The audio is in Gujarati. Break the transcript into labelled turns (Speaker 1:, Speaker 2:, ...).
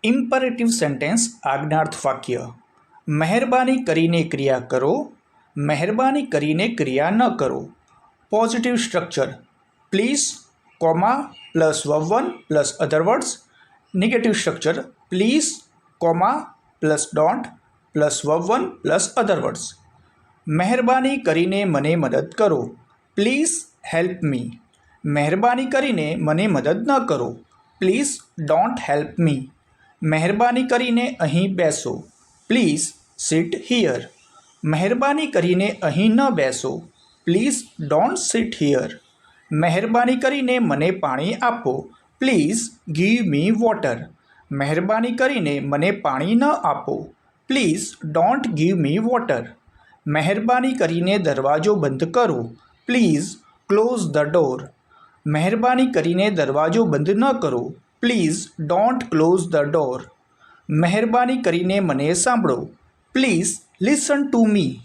Speaker 1: ઇમ્પરેટિવ સેન્ટેન્સ આજ્ઞાર્થ વાક્ય. મહેરબાની કરીને ક્રિયા કરો, મહેરબાની કરીને ક્રિયા ન કરો. Positive structure please, comma plus verb plus other words. Negative structure please, comma plus don't plus verb plus other words. મહેરબાની કરીને મને મદદ કરો, પ્લીઝ હેલ્પ મી. મહેરબાની કરીને મને મદદ ન કરો, પ્લીઝ ડોન્ટ હેલ્પ મી. મહેરબાની કરીને અહીં બેસો, પ્લીઝ સિટ હિયર. મહેરબાની કરીને અહીં ન બેસો, પ્લીઝ ડોન્ટ સિટ હિયર. મહેરબાની કરીને મને પાણી આપો, પ્લીઝ ગીવ મી વોટર. મહેરબાની કરીને મને પાણી ન આપો, please don't give me water. મહેરબાની કરીને દરવાજો બંધ કરો, પ્લીઝ ક્લોઝ ધ ડોર. મહેરબાની કરીને દરવાજો બંધ ન કરો, please don't close the door. મહેરબાની કરીને મને સાંભળો, પ્લીઝ લિસન ટુ મી.